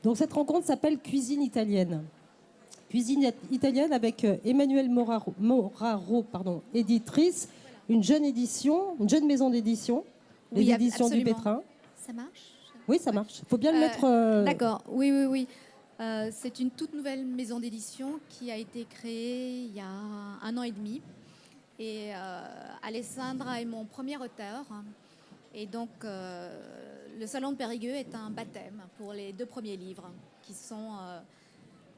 Donc cette rencontre s'appelle Cuisine italienne. Cuisine italienne avec Emmanuelle Moraro, éditrice, une jeune maison d'édition, les éditions du Pétrin. Ça marche? Oui, ça marche. Il faut bien le mettre... D'accord, oui. C'est une toute nouvelle maison d'édition qui a été créée il y a 1 an et demi. Et Alessandra est mon premier auteur. Et donc, le Salon de Périgueux est un baptême pour les 2 premiers livres, qui sont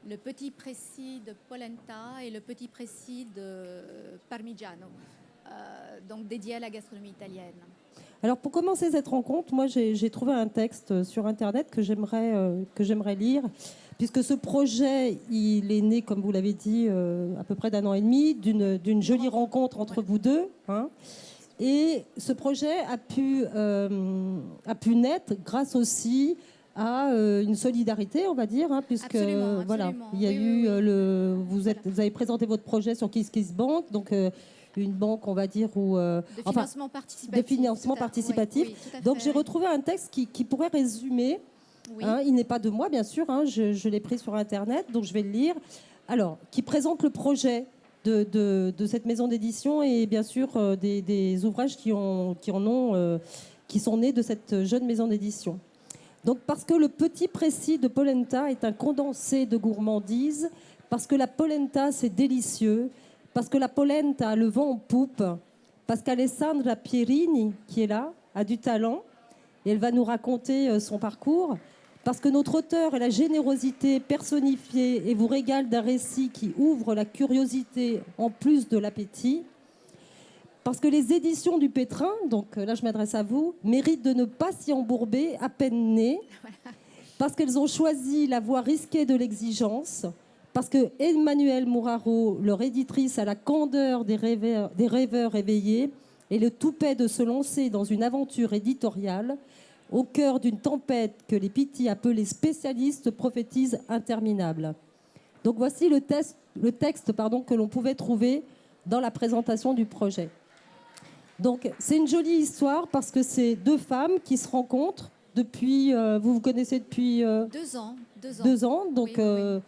le petit précis de polenta et le petit précis de parmigiano, donc dédié à la gastronomie italienne. Alors, pour commencer cette rencontre, moi, j'ai trouvé un texte sur Internet que j'aimerais lire, puisque ce projet, il est né, comme vous l'avez dit, à peu près d'1 an et demi, d'une jolie rencontre entre vous deux. Hein. Et ce projet a pu naître grâce aussi à une solidarité, on va dire, hein, puisque absolument. Voilà, il y a vous avez présenté votre projet sur KissKissBank, donc une banque, on va dire, de financement participatif. Oui, donc j'ai retrouvé un texte qui pourrait résumer. Oui. Hein, il n'est pas de moi, bien sûr. Hein, je l'ai pris sur Internet, donc je vais le lire. Alors, qui présente le projet de cette maison d'édition et bien sûr des ouvrages qui sont nés de cette jeune maison d'édition. Donc parce que le petit précis de polenta est un condensé de gourmandise, parce que la polenta c'est délicieux, parce que la polenta a le vent en poupe, parce qu'Alessandra Pierini, qui est là, a du talent et elle va nous raconter son parcours. Parce que notre auteur est la générosité personnifiée et vous régale d'un récit qui ouvre la curiosité en plus de l'appétit. Parce que les éditions du Pétrin, donc là je m'adresse à vous, méritent de ne pas s'y embourber à peine nées. Parce qu'elles ont choisi la voie risquée de l'exigence. Parce que Emmanuelle Moraro, leur éditrice, a la candeur des rêveurs éveillés et le toupet de se lancer dans une aventure éditoriale au cœur d'une tempête que les Pitti appelés spécialistes prophétisent interminable. Donc voici le texte que l'on pouvait trouver dans la présentation du projet. Donc c'est une jolie histoire parce que c'est 2 femmes qui se rencontrent depuis, vous connaissez depuis 2 ans. 2 ans, donc oui.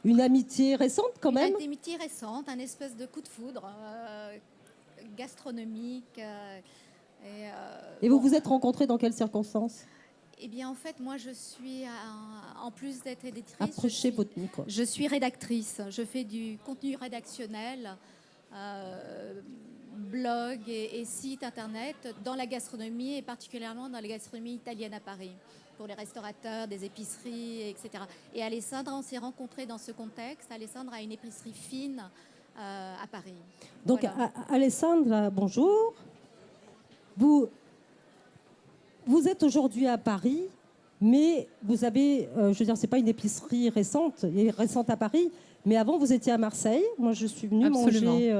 Une amitié récente quand même. Une amitié récente, un espèce de coup de foudre gastronomique. Et vous vous êtes rencontrés dans quelles circonstances? Eh bien, en fait, moi, je suis, en plus d'être éditrice, approchez votre micro. Je suis rédactrice. Je fais du contenu rédactionnel, blog et site internet dans la gastronomie et particulièrement dans la gastronomie italienne à Paris, pour les restaurateurs, des épiceries, etc. Et Alessandra, on s'est rencontrés dans ce contexte. Alessandra a une épicerie fine à Paris. Donc, voilà. Alessandra, bonjour. Vous êtes aujourd'hui à Paris, mais vous avez, je veux dire, c'est pas une épicerie récente à Paris, mais avant vous étiez à Marseille. Moi, je suis venue manger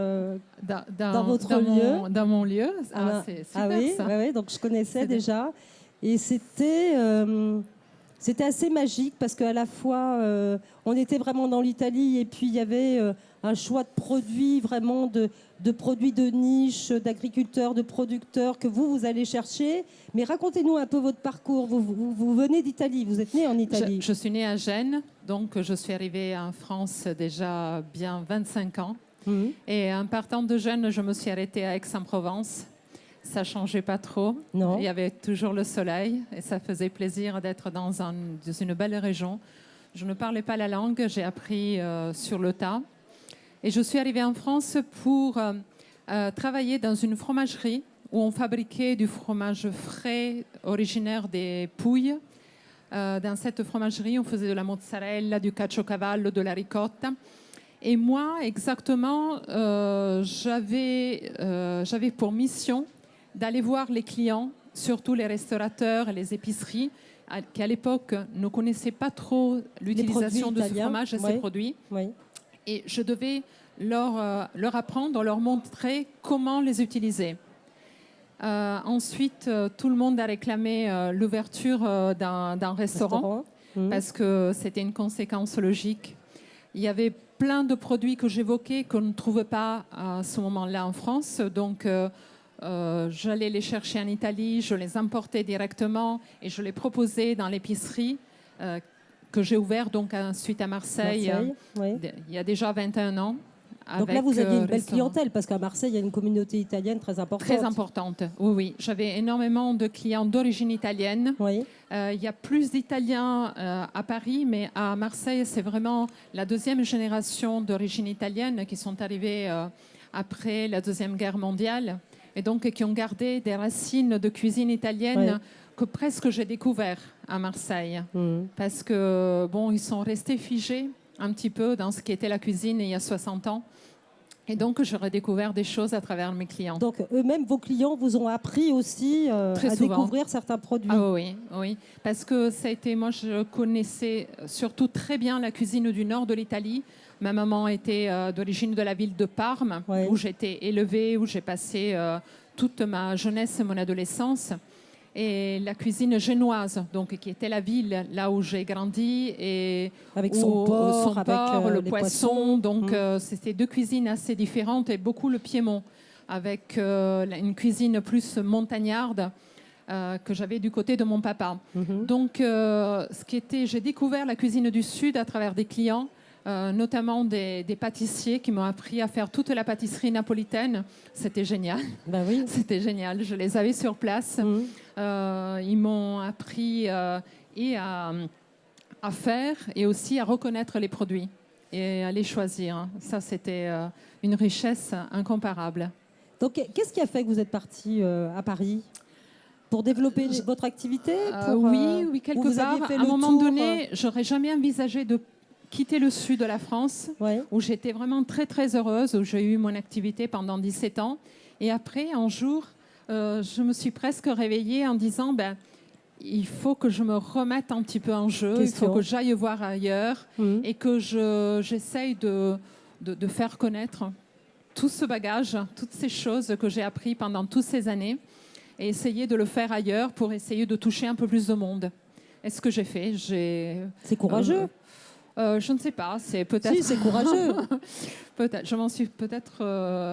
dans votre lieu. Dans mon lieu. Ah, c'est super oui, ça. Ouais, donc je connaissais déjà. Et c'était assez magique parce qu'à la fois, on était vraiment dans l'Italie et puis il y avait un choix de produits, vraiment de produits de niche, d'agriculteurs, de producteurs que vous allez chercher. Mais racontez-nous un peu votre parcours. Vous venez d'Italie, vous êtes né en Italie. Je suis née à Gênes, donc je suis arrivée en France déjà bien 25 ans. Mmh. Et en partant de Gênes, je me suis arrêtée à Aix-en-Provence. Ça ne changeait pas trop. Non. Il y avait toujours le soleil et ça faisait plaisir d'être dans une belle région. Je ne parlais pas la langue, j'ai appris sur le tas. Et je suis arrivée en France pour travailler dans une fromagerie où on fabriquait du fromage frais originaire des Pouilles. Dans cette fromagerie, on faisait de la mozzarella, du caciocavallo, de la ricotta. Et moi, exactement, j'avais pour mission d'aller voir les clients, surtout les restaurateurs et les épiceries, qui à l'époque ne connaissaient pas trop l'utilisation de ce fromage et ses produits. Oui. Et je devais leur apprendre, leur montrer comment les utiliser. Ensuite, tout le monde a réclamé l'ouverture d'un restaurant parce que c'était une conséquence logique. Il y avait plein de produits que j'évoquais qu'on ne trouvait pas à ce moment-là en France. Donc, j'allais les chercher en Italie, je les importais directement et je les proposais dans l'épicerie que j'ai ouvert donc ensuite à Marseille, il y a déjà 21 ans. Donc là, vous aviez une belle clientèle, parce qu'à Marseille, il y a une communauté italienne très importante. Très importante, oui. J'avais énormément de clients d'origine italienne. Oui. Il y a plus d'Italiens à Paris, mais à Marseille, c'est vraiment la deuxième génération d'origine italienne qui sont arrivés après la Deuxième Guerre mondiale, et donc qui ont gardé des racines de cuisine italienne que presque j'ai découvert à Marseille. Parce que, bon, ils sont restés figés un petit peu dans ce qui était la cuisine il y a 60 ans. Et donc, je redécouvert des choses à travers mes clients. Donc, eux-mêmes, vos clients vous ont appris aussi à découvrir certains produits. Ah oui, oui. Parce que ça a été, moi, je connaissais surtout très bien la cuisine du nord de l'Italie. Ma maman était d'origine de la ville de Parme, où j'étais élevée, où j'ai passé toute ma jeunesse et mon adolescence. Et la cuisine génoise, donc, qui était la ville là où j'ai grandi, et avec son porc, avec le poisson. Donc, c'était deux cuisines assez différentes, et beaucoup le Piémont, avec une cuisine plus montagnarde que j'avais du côté de mon papa. Donc, j'ai découvert la cuisine du Sud à travers des clients, notamment des pâtissiers qui m'ont appris à faire toute la pâtisserie napolitaine. C'était génial. Ben oui. C'était génial. Je les avais sur place. Ils m'ont appris et à faire et aussi à reconnaître les produits et à les choisir. Ça, c'était une richesse incomparable. Donc, qu'est-ce qui a fait que vous êtes partie à Paris ? Pour développer votre activité Oui, quelque part. À un moment donné, j'aurais jamais envisagé de quitter le sud de la France, où j'étais vraiment très, très heureuse, où j'ai eu mon activité pendant 17 ans. Et après, un jour, je me suis presque réveillée en disant, il faut que je me remette un petit peu en jeu, il faut que j'aille voir ailleurs et que j'essaye de faire connaître tout ce bagage, toutes ces choses que j'ai appris pendant toutes ces années, et essayer de le faire ailleurs pour essayer de toucher un peu plus de monde. Et ce que j'ai fait, C'est courageux. Je ne sais pas, c'est peut-être... Si, c'est courageux. Peut-être. Je m'en suis peut-être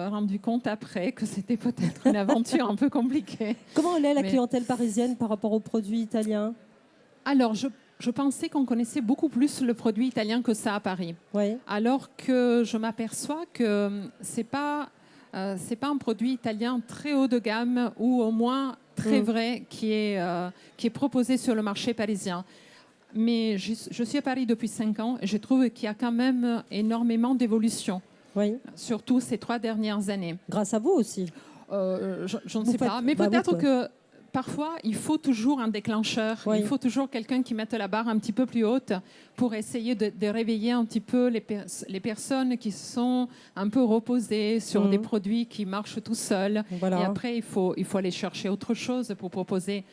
rendu compte après que c'était peut-être une aventure un peu compliquée. Comment est la clientèle parisienne par rapport aux produits italiens ? Alors, je pensais qu'on connaissait beaucoup plus le produit italien que ça à Paris. Alors que je m'aperçois que c'est pas un produit italien très haut de gamme, ou au moins très vrai, qui est proposé sur le marché parisien. Mais je suis à Paris depuis 5 ans et je trouve qu'il y a quand même énormément d'évolution, surtout ces 3 dernières années. Grâce à vous aussi. Je ne sais pas, mais peut-être que parfois, il faut toujours un déclencheur, il faut toujours quelqu'un qui mette la barre un petit peu plus haute pour essayer de réveiller un petit peu les personnes qui sont un peu reposées sur des produits qui marchent tout seuls. Et après, il faut aller chercher autre chose pour proposer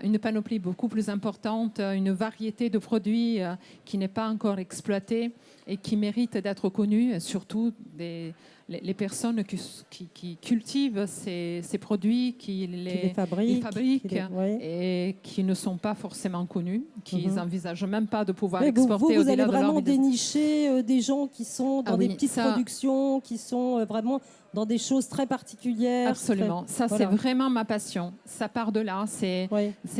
une panoplie beaucoup plus importante, une variété de produits qui n'est pas encore exploitée et qui mérite d'être connue, et surtout les personnes qui cultivent ces produits, qui les fabriquent et qui ne sont pas forcément connus, qui n'envisagent même pas de pouvoir exporter au-delà de leur... Vous allez vraiment dénicher des gens qui sont dans des petites productions, qui sont vraiment dans des choses très particulières. Absolument. C'est vraiment ma passion. Ça part de là. C'est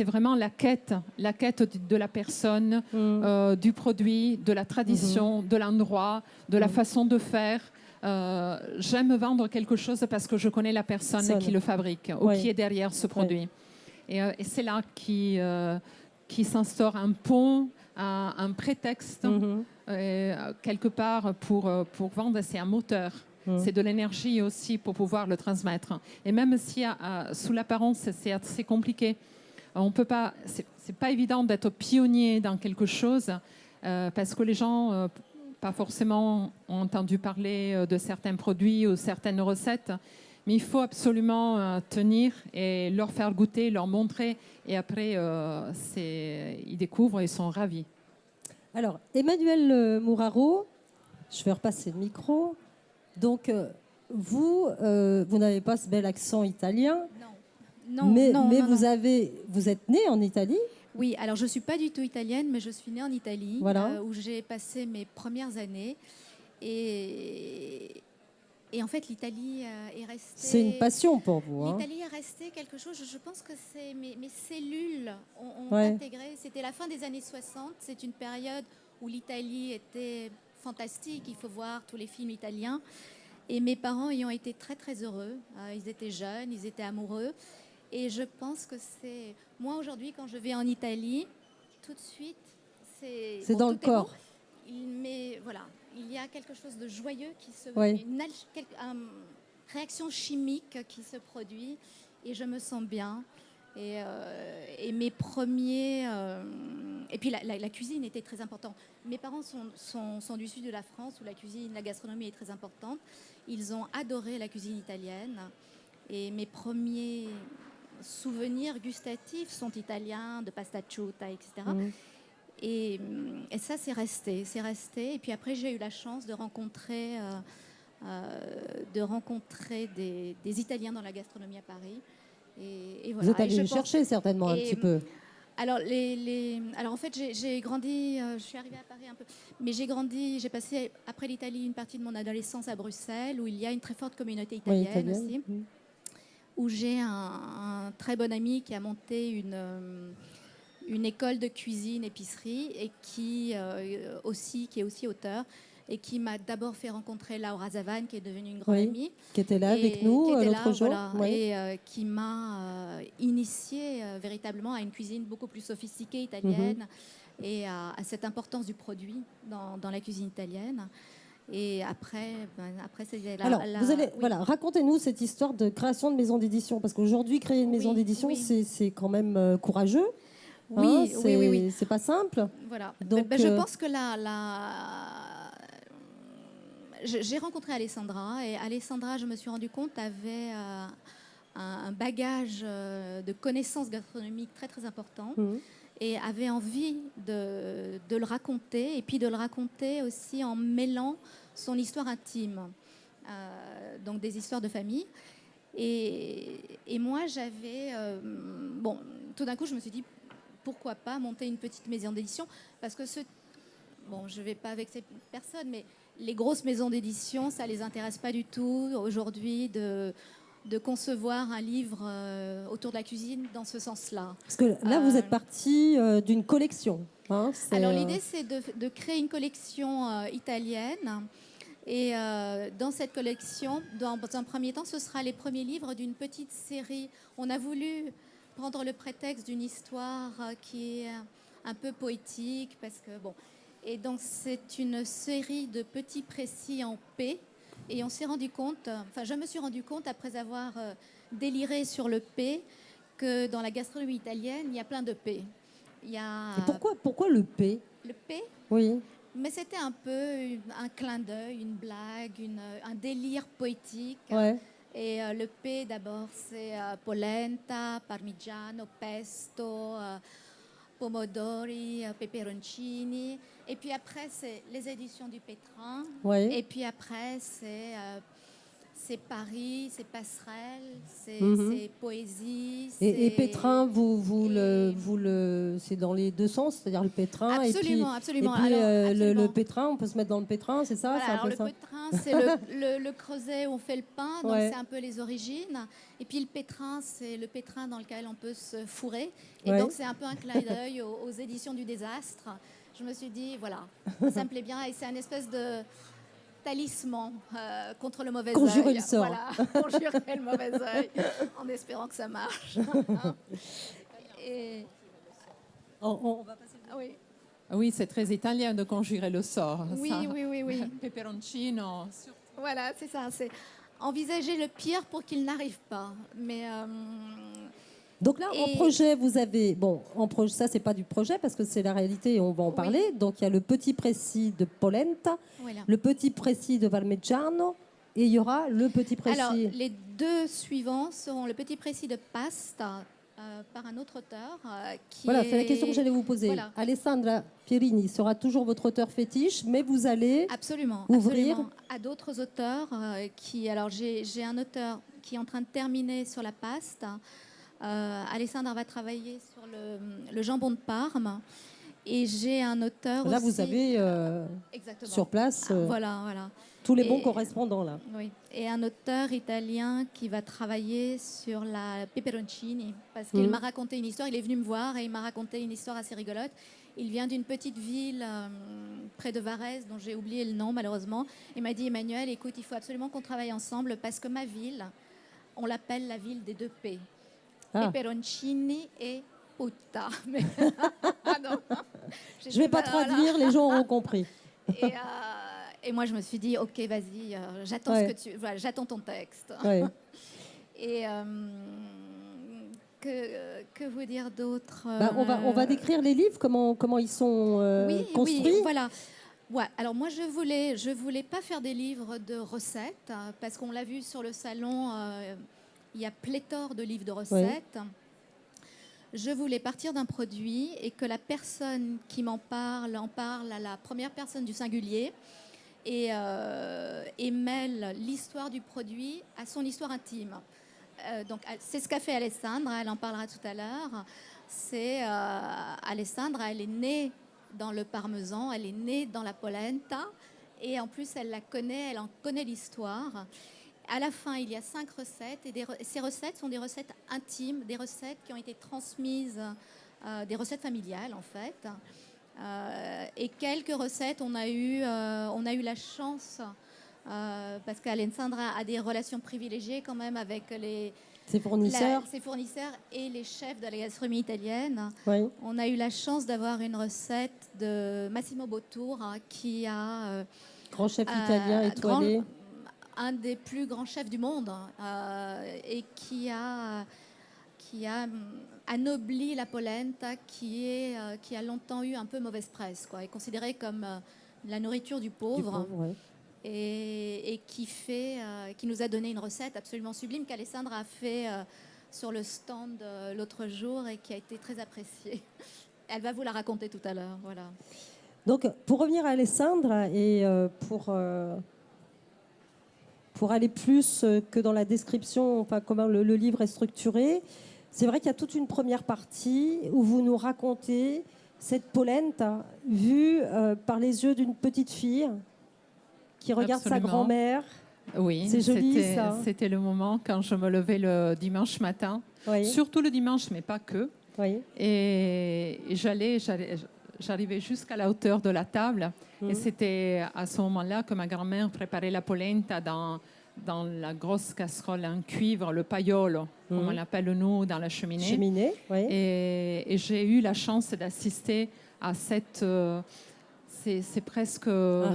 vraiment la quête de la personne, du produit, de la tradition, de l'endroit, de la façon de faire. J'aime vendre quelque chose parce que je connais la personne qui le fabrique ou qui est derrière ce produit. Et c'est là qui s'instaure un pont, un prétexte, quelque part pour vendre. C'est un moteur. C'est de l'énergie aussi pour pouvoir le transmettre. Et même si sous l'apparence c'est assez compliqué, on peut pas. C'est pas évident d'être pionnier dans quelque chose parce que les gens pas forcément ont entendu parler de certains produits ou certaines recettes. Mais il faut absolument tenir et leur faire goûter, leur montrer. Et après, ils découvrent et ils sont ravis. Alors, Emmanuelle Mouraro, je vais repasser le micro. Donc, vous n'avez pas ce bel accent italien. Non. Mais vous êtes née en Italie ? Oui, alors je ne suis pas du tout italienne, mais je suis née en Italie, où j'ai passé mes premières années. Et Et en fait, l'Italie est restée... C'est une passion pour vous. L'Italie est restée quelque chose, je pense que c'est mes cellules ont intégré. C'était la fin des années 60. C'est une période où l'Italie était fantastique. Il faut voir tous les films italiens. Et mes parents y ont été très, très heureux. Ils étaient jeunes, ils étaient amoureux. Et je pense que c'est... Moi, aujourd'hui, quand je vais en Italie, tout de suite, c'est dans le corps. Mais voilà, il y a quelque chose de joyeux qui se... Oui. Une réaction chimique qui se produit. Et je me sens bien. Et mes premiers... Et puis la cuisine était très importante. Mes parents sont du sud de la France où la gastronomie est très importante. Ils ont adoré la cuisine italienne. Et mes premiers souvenirs gustatifs sont italiens, de pasta asciutta, etc. Et ça, c'est resté. Et puis après, j'ai eu la chance de rencontrer des Italiens dans la gastronomie à Paris. Et voilà. Vous êtes allé les chercher certainement un petit peu. Alors, alors en fait, j'ai grandi, je suis arrivée à Paris un peu, mais j'ai passé après l'Italie une partie de mon adolescence à Bruxelles, où il y a une très forte communauté italienne aussi, où j'ai un très bon ami qui a monté une école de cuisine épicerie et qui est aussi auteur. Et qui m'a d'abord fait rencontrer Laura Zavan, qui est devenue une grande amie. Qui était là avec nous l'autre jour. Voilà, et qui m'a initiée véritablement à une cuisine beaucoup plus sophistiquée italienne et à cette importance du produit dans la cuisine italienne. Et après c'est Alors, racontez-nous cette histoire de création de maison d'édition. Parce qu'aujourd'hui, créer une maison d'édition, c'est quand même courageux. Oui. C'est pas simple. Voilà. Donc, je pense que j'ai rencontré Alessandra et Alessandra, je me suis rendu compte, avait un bagage de connaissances gastronomiques très très important et avait envie de le raconter et puis de le raconter aussi en mêlant son histoire intime, donc des histoires de famille. Et moi, j'avais... tout d'un coup, je me suis dit, pourquoi pas monter une petite maison d'édition, parce que je ne vais pas vexer personne, mais les grosses maisons d'édition, ça ne les intéresse pas du tout aujourd'hui de concevoir un livre autour de la cuisine dans ce sens-là. Parce que là, vous êtes partie d'une collection. Alors, l'idée, c'est de créer une collection italienne. Et dans cette collection, dans un premier temps, ce sera les premiers livres d'une petite série. On a voulu prendre le prétexte d'une histoire qui est un peu poétique, parce que et donc c'est une série de petits précis en P. Et on s'est rendu compte, je me suis rendu compte après avoir déliré sur le P, que dans la gastronomie italienne, il y a plein de P. Et pourquoi le P? Le P? Oui. Mais c'était un peu un clin d'œil, une blague, un délire poétique. Ouais. Et le P, d'abord, c'est polenta, parmigiano, pesto, pomodori, peperoncini. Et puis après, c'est les éditions du Pétrin. Ouais. Et puis après, c'est Paris, c'est Passerelle, c'est poésie. Et Pétrin, c'est dans les deux sens, c'est-à-dire le Pétrin. Absolument. Et puis le Pétrin, on peut se mettre dans le Pétrin, c'est ça? Voilà, alors le Pétrin, c'est le creuset où on fait le pain, donc c'est un peu les origines. Et puis le Pétrin, c'est le pétrin dans lequel on peut se fourrer. Et donc c'est un peu un clin d'œil aux éditions du désastre. Je me suis dit, voilà, ça me plaît bien. Et c'est un espèce de talisman contre le mauvais œil. Conjurer le sort. Voilà, conjurer le mauvais œil en espérant que ça marche. Et... On va passer. Oui. Oui, c'est très italien de conjurer le sort. Oui. Peperoncino. Voilà, c'est ça. C'est envisager le pire pour qu'il n'arrive pas. Mais donc là, en projet, vous avez... ça, c'est pas du projet parce que c'est la réalité et on va en parler. Donc, il y a le petit précis de polenta, le petit précis de parmigiano et il y aura le petit précis... Alors, les deux suivants seront le petit précis de pasta par un autre auteur c'est la question que j'allais vous poser. Voilà. Alessandra Pierini sera toujours votre auteur fétiche, mais vous allez ouvrir à d'autres auteurs Alors, j'ai un auteur qui est en train de terminer sur la pasta. Alessandra va travailler sur le jambon de Parme. Et j'ai un auteur là, aussi... vous avez sur place voilà. tous les bons correspondants. Là. Oui. Et un auteur italien qui va travailler sur la peperoncini, parce qu'il m'a raconté une histoire. Il est venu me voir et il m'a raconté une histoire assez rigolote. Il vient d'une petite ville près de Varese, dont j'ai oublié le nom malheureusement. Il m'a dit, Emmanuel, écoute, il faut absolument qu'on travaille ensemble parce que ma ville, on l'appelle la ville des 2 P. Peperoncini et Putta. Mais... je ne vais pas traduire, les gens auront compris. Et moi, je me suis dit, OK, vas-y, j'attends ton texte. Ouais. Et que vous dire d'autre on va décrire les livres, comment ils sont construits. Oui, voilà. Ouais, alors moi, je voulais pas faire des livres de recettes, parce qu'on l'a vu sur le salon, il y a pléthore de livres de recettes. Oui. Je voulais partir d'un produit et que la personne qui m'en parle en parle à la première personne du singulier et mêle l'histoire du produit à son histoire intime. Donc, c'est ce qu'a fait Alessandra, elle en parlera tout à l'heure. Alessandra, elle est née dans le parmesan, elle est née dans la polenta et en plus, elle en connaît l'histoire. À la fin, il y a 5 recettes et ces recettes sont des recettes intimes, des recettes qui ont été transmises, des recettes familiales en fait. Et quelques recettes, on a eu la chance, parce qu'Alessandra a des relations privilégiées quand même avec ses fournisseurs et les chefs de la gastronomie italienne. Oui. On a eu la chance d'avoir une recette de Massimo Bottura qui a... grand chef italien étoilé. Un des plus grands chefs du monde et qui a anobli la polenta qui a longtemps eu un peu mauvaise presse, quoi, est considérée comme la nourriture du pauvre, ouais. et qui nous a donné une recette absolument sublime qu'Alessandra a fait sur le stand l'autre jour et qui a été très appréciée. Elle va vous la raconter tout à l'heure. Voilà. Donc, pour revenir à Alessandra et pour aller plus que dans la description, enfin, comment le livre est structuré, c'est vrai qu'il y a toute une première partie où vous nous racontez cette polenta vue par les yeux d'une petite fille qui regarde sa grand-mère. Oui, c'est joli, ça. C'était le moment quand je me levais le dimanche matin, oui. Surtout le dimanche, mais pas que. Oui. Et j'arrivais jusqu'à la hauteur de la table. Et c'était à ce moment-là que ma grand-mère préparait la polenta dans la grosse casserole en cuivre, le paiolo, comme on l'appelle nous dans la cheminée. Oui. Et j'ai eu la chance d'assister à cette... c'est presque un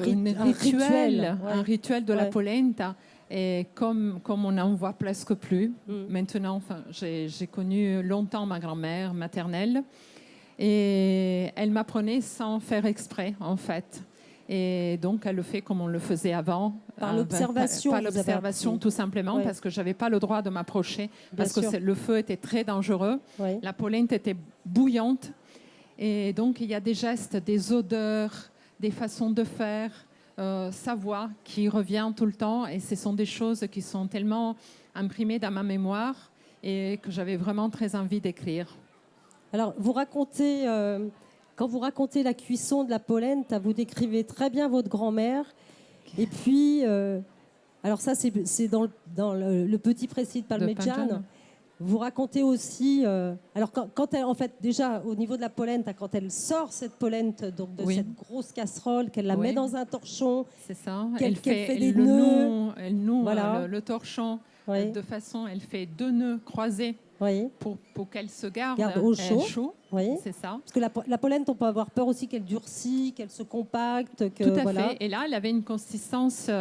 rituel de la polenta. Et comme on n'en voit presque plus. Maintenant, enfin, j'ai connu longtemps ma grand-mère maternelle. Et elle m'apprenait sans faire exprès, en fait. Et donc, elle le fait comme on le faisait avant. Par l'observation. Par l'observation, tout simplement, parce que je n'avais pas le droit de m'approcher, parce que le feu était très dangereux. Oui. La polenta était bouillante. Et donc, il y a des gestes, des odeurs, des façons de faire, sa voix qui revient tout le temps. Et ce sont des choses qui sont tellement imprimées dans ma mémoire et que j'avais vraiment très envie d'écrire. Alors, vous racontez, quand vous racontez la cuisson de la polenta, vous décrivez très bien votre grand-mère. Et puis, alors ça, c'est dans le petit précis de Parmigiano. Vous racontez aussi, alors quand elle, en fait, déjà au niveau de la polenta, quand elle sort cette polenta donc de cette grosse casserole, qu'elle la met dans un torchon, c'est ça. Elle fait des nœuds, elle noue voilà. le torchon de façon, elle fait 2 nœuds croisés. Oui. Pour qu'elle se garde au chaud. Oui. C'est ça. Parce que la polenta, on peut avoir peur aussi qu'elle durcisse, qu'elle se compacte. Tout à fait. Et là, elle avait une consistance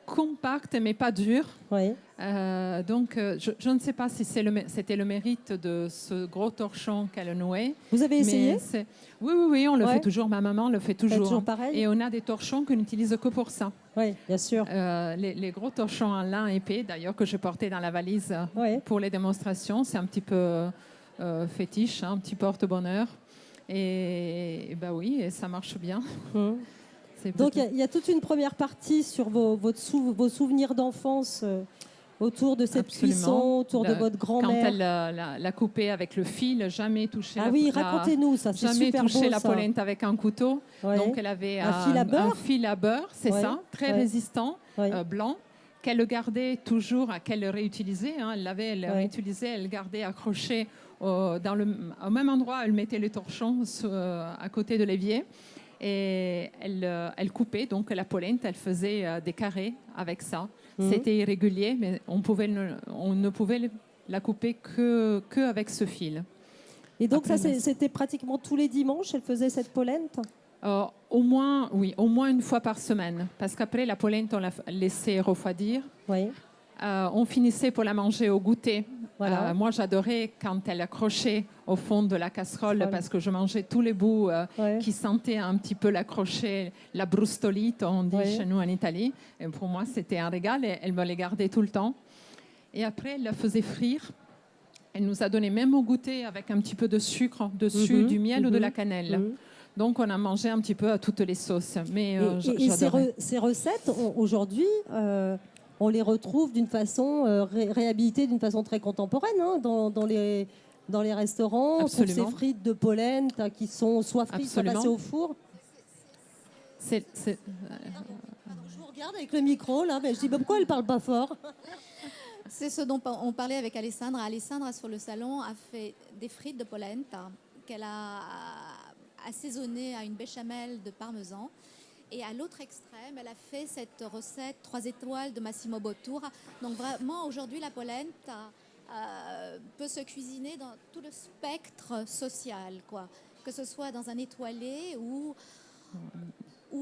compacte, mais pas dure. Oui. Donc, je ne sais pas si c'était le mérite de ce gros torchon qu'elle nouait. Vous avez essayé ? Oui, on le fait toujours. Ma maman le fait toujours. Toujours pareil. Et on a des torchons qu'on n'utilise que pour ça. Oui, bien sûr. Les gros torchons en lin épais, d'ailleurs, que j'ai porté dans la valise pour les démonstrations, c'est un petit peu fétiche, un petit porte-bonheur. Et bah oui, et ça marche bien. Donc, il y a toute une première partie sur vos souvenirs d'enfance Autour de cette cuisson, autour de votre grand-mère. Quand elle l'a coupé avec le fil, jamais touché racontez-nous ça, c'est super beau. Jamais touché la polenta avec un couteau. Ouais. Donc elle avait un fil à beurre, c'est ça, très résistant, blanc, qu'elle gardait toujours, qu'elle réutilisait. Elle réutilisait, elle gardait accroché au même endroit. Elle mettait les torchons à côté de l'évier. Et elle coupait donc la polenta, elle faisait des carrés avec ça. C'était irrégulier, mais on ne pouvait la couper que avec ce fil. Et donc c'était pratiquement tous les dimanches, elle faisait cette polenta? Au moins une fois par semaine, parce qu'après la polenta, on la laissait refroidir. Oui. On finissait pour la manger au goûter. Voilà. Moi, j'adorais quand elle accrochait au fond de la casserole parce que je mangeais tous les bouts qui sentaient un petit peu l'accrocher, la brustolite, on dit chez nous en Italie. Et pour moi, c'était un régal et elle me les gardait tout le temps. Et après, elle la faisait frire. Elle nous a donné même au goûter avec un petit peu de sucre dessus, du miel ou de la cannelle. Donc, on a mangé un petit peu à toutes les sauces. Mais, et ces recettes, aujourd'hui... on les retrouve d'une façon réhabilitée d'une façon très contemporaine dans les restaurants. Absolument. On trouve ces frites de polenta qui sont soit frites, soit passées au four. Je vous regarde avec le micro, là, mais je dis pourquoi elle ne parle pas fort? C'est ce dont on parlait avec Alessandra. Alessandra, sur le salon, a fait des frites de polenta qu'elle a assaisonnées à une béchamel de parmesan. Et à l'autre extrême, elle a fait cette recette 3 étoiles de Massimo Bottura. Donc vraiment, aujourd'hui, la polenta peut se cuisiner dans tout le spectre social, quoi. Que ce soit dans un étoilé ou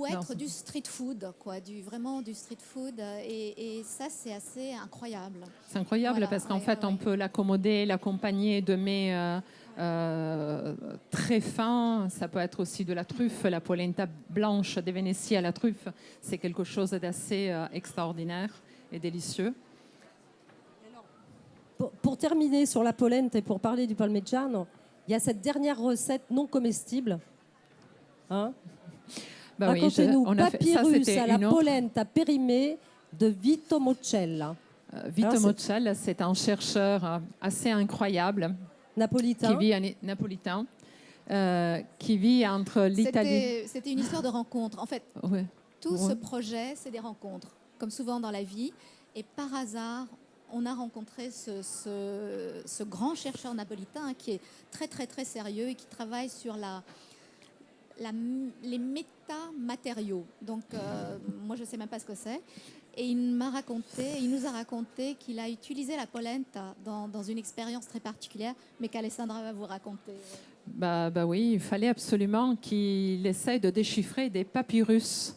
être du street food, quoi, vraiment du street food. Et ça, c'est assez incroyable. C'est incroyable parce qu'en fait, on peut l'accommoder, l'accompagner de mets très fins. Ça peut être aussi de la truffe, la polenta blanche des Vénéties à la truffe. C'est quelque chose d'assez extraordinaire et délicieux. Pour terminer sur la polenta et pour parler du parmigiano, il y a cette dernière recette non comestible. Racontez-nous, papyrus à la polenta périmée de Vito Mocella. Vito Mocella, c'est un chercheur assez incroyable. Napolitain. Qui vit entre l'Italie... C'était une histoire de rencontre. En fait, tout ce projet, c'est des rencontres, comme souvent dans la vie. Et par hasard, on a rencontré ce grand chercheur napolitain qui est très, très, très sérieux et qui travaille sur les métamatériaux. Donc, moi, je ne sais même pas ce que c'est. Et il nous a raconté qu'il a utilisé la polenta dans une expérience très particulière, mais qu'Alessandra va vous raconter. Bah oui, il fallait absolument qu'il essaye de déchiffrer des papyrus.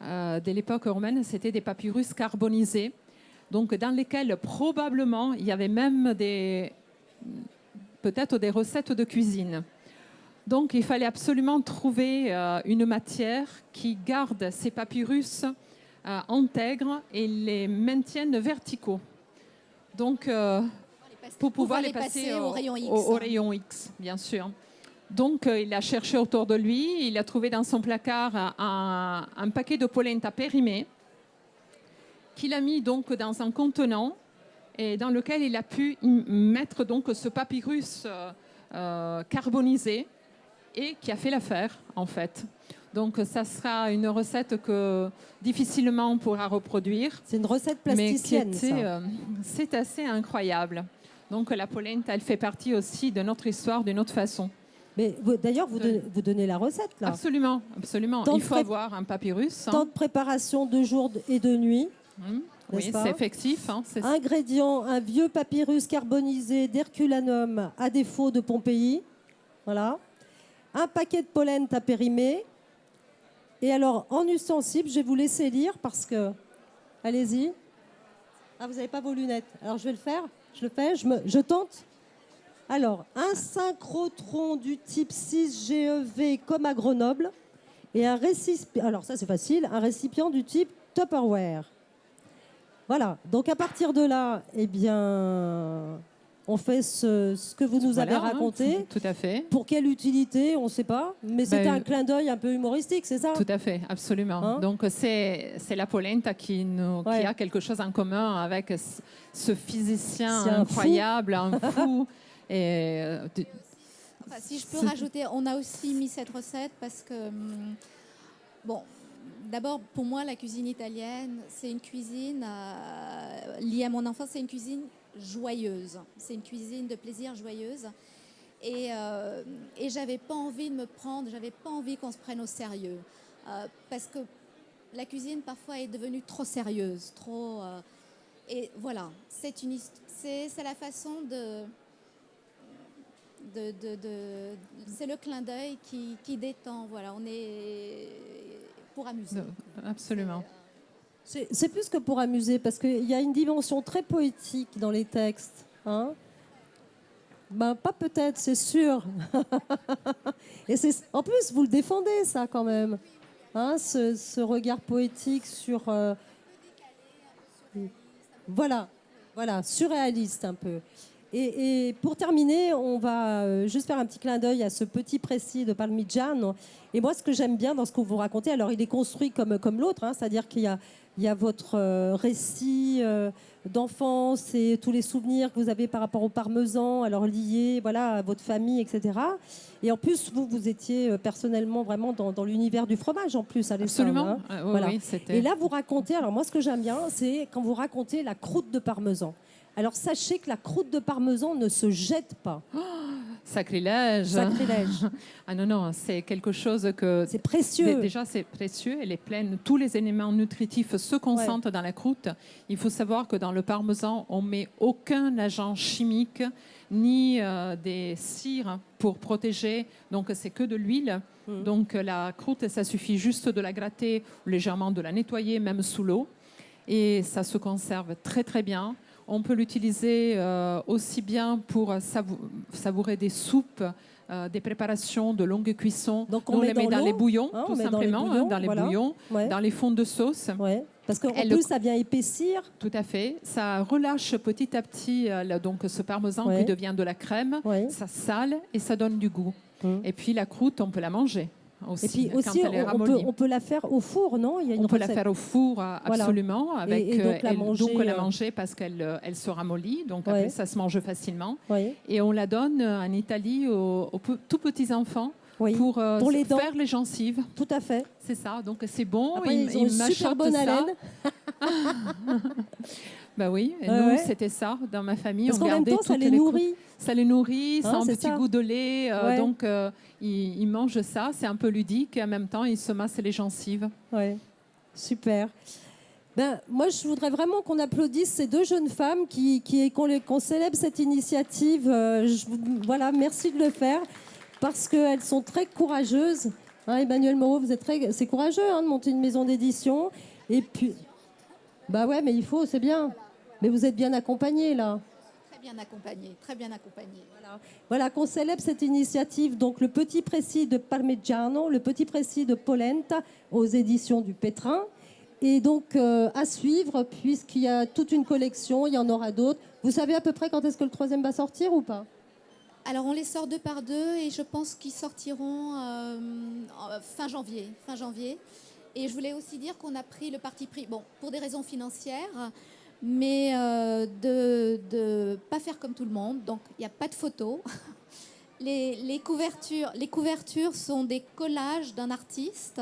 Dès l'époque romaine, c'était des papyrus carbonisés, donc dans lesquels probablement il y avait même peut-être des recettes de cuisine. Donc il fallait absolument trouver une matière qui garde ces papyrus intègres et les maintiennent verticaux. Donc, pour pouvoir les passer au rayon X, bien sûr. Donc, il a cherché autour de lui, il a trouvé dans son placard un paquet de polenta périmée qu'il a mis donc dans un contenant et dans lequel il a pu mettre donc ce papyrus carbonisé et qui a fait l'affaire, en fait. Donc, ça sera une recette que difficilement on pourra reproduire. C'est une recette plasticienne, c'est assez incroyable. Donc, la polenta, elle fait partie aussi de notre histoire d'une autre façon. Mais d'ailleurs, vous donnez la recette, là. Absolument, absolument. Il faut avoir un papyrus. Temps de préparation 2 jours et 2 nuits. Oui, c'est effectif. Ingrédients, un vieux papyrus carbonisé d'Herculanum à défaut de Pompéi. Voilà. Un paquet de polenta périmée. Et alors, en ustensile, je vais vous laisser lire parce que... Allez-y. Ah, vous n'avez pas vos lunettes. Alors, je vais le faire. Je le fais. Je tente. Alors, un synchrotron du type 6GEV comme à Grenoble. Et un récipient... Alors, ça, c'est facile. Un récipient du type Tupperware. Voilà. Donc, à partir de là, eh bien... On fait ce que vous nous avez raconté. Tout à fait. Pour quelle utilité, on ne sait pas. Mais c'était un clin d'œil un peu humoristique, c'est ça? Tout à fait, absolument. Donc c'est la polenta qui a quelque chose en commun avec ce physicien incroyable, un fou. Et, si je peux rajouter, on a aussi mis cette recette parce que, bon, d'abord, pour moi, la cuisine italienne, c'est une cuisine liée à mon enfance, c'est une cuisine joyeuse. C'est une cuisine de plaisir joyeuse. Et j'avais pas envie de j'avais pas envie qu'on se prenne au sérieux. Parce que la cuisine, parfois, est devenue trop sérieuse, trop... et voilà, c'est la façon c'est le clin d'œil qui détend. Voilà, on est pour amuser. Absolument. C'est plus que pour amuser, parce qu'il y a une dimension très poétique dans les textes. Hein, ben, pas peut-être, c'est sûr. Et en plus, vous le défendez, ça, quand même. Hein, ce regard poétique sur... Voilà, surréaliste un peu. Et pour terminer, on va juste faire un petit clin d'œil à ce petit précis de Parmigiano. Et moi, ce que j'aime bien dans ce que vous racontez, alors il est construit comme l'autre, hein, c'est-à-dire qu'il y a votre récit d'enfance et tous les souvenirs que vous avez par rapport au parmesan, alors liés à votre famille, etc. Et en plus, vous étiez personnellement vraiment dans l'univers du fromage, en plus, à l'Alessandra. Absolument. Hein. Voilà. Oui, et là, vous racontez, alors moi, ce que j'aime bien, c'est quand vous racontez la croûte de parmesan. Alors, sachez que la croûte de parmesan ne se jette pas. Oh, sacrilège. Sacrilège. Ah non, c'est quelque chose que... C'est précieux. Déjà, c'est précieux. Elle est pleine. Tous les éléments nutritifs se concentrent dans la croûte. Il faut savoir que dans le parmesan, on ne met aucun agent chimique, ni des cires pour protéger. Donc, c'est que de l'huile. Donc, la croûte, ça suffit juste de la gratter, légèrement de la nettoyer, même sous l'eau. Et ça se conserve très, très bien. On peut l'utiliser aussi bien pour savourer des soupes, des préparations de longue cuisson. Donc on les met dans les bouillons, hein, tout simplement, dans les bouillons, dans les fonds de sauce. Ouais. Parce qu'en plus, ça vient épaissir. Tout à fait. Ça relâche petit à petit donc ce parmesan qui devient de la crème. Ça sale et ça donne du goût. Et puis la croûte, on peut la manger. Aussi, et puis aussi, on peut la faire au four, non? On peut la faire au four, absolument. Voilà. Avec, et donc la manger parce qu'elle se ramollit. Donc après, ça se mange facilement. Et on la donne en Italie aux tout petits enfants pour les dents. faire les gencives. Tout à fait. C'est ça. Donc c'est bon. Après, ils ont une super bonne haleine. Bah oui, et nous, c'était ça. Dans ma famille, parce on gardait même temps, ça les nourrit. Ça les nourrit, ça a un petit ça. goût de lait. Donc, ils mangent ça. C'est un peu ludique. Et en même temps, ils se massent les gencives. Ouais, super. Ben, moi, je voudrais vraiment qu'on applaudisse ces deux jeunes femmes qu'on célèbre cette initiative. Voilà, merci de le faire parce qu'elles sont très courageuses. Hein, Emmanuel Moreau, c'est courageux de monter une maison d'édition. Et puis, bah ouais, mais il faut, c'est bien. Mais vous êtes bien accompagnés, là. Très bien accompagnés, très bien accompagnés. Voilà qu'on célèbre cette initiative. Donc, le petit précis de Parmigiano, le petit précis de polenta aux éditions du Pétrin. Et donc, à suivre, puisqu'il y a toute une collection, il y en aura d'autres. Vous savez à peu près quand est-ce que le troisième va sortir ou pas? Alors, on les sort 2 par 2 et je pense qu'ils sortiront fin janvier. Et je voulais aussi dire qu'on a pris le parti pris, bon, pour des raisons financières, mais de ne pas faire comme tout le monde. Donc, il n'y a pas de photos. Les couvertures sont des collages d'un artiste.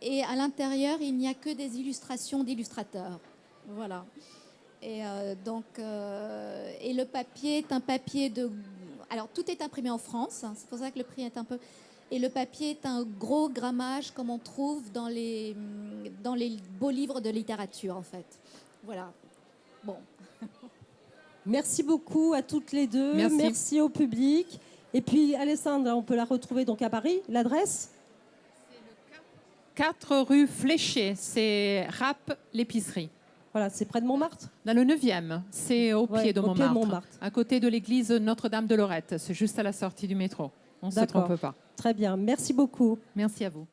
Et à l'intérieur, il n'y a que des illustrations d'illustrateurs. Voilà. Et et le papier est un papier de... Alors, tout est imprimé en France. C'est pour ça que le prix est un peu... Et le papier est un gros grammage comme on trouve dans les beaux livres de littérature, en fait. Voilà. Bon. Merci beaucoup à toutes les deux. Merci au public. Et puis, Alessandra, on peut la retrouver donc à Paris. L'adresse ? C'est le 4 rue Fléchier. C'est Rapp, l'épicerie. Voilà, c'est près de Montmartre. Dans le 9e. C'est au pied de Montmartre. À côté de l'église Notre-Dame de Lorette. C'est juste à la sortie du métro. On ne se trompe pas. Très bien. Merci beaucoup. Merci à vous.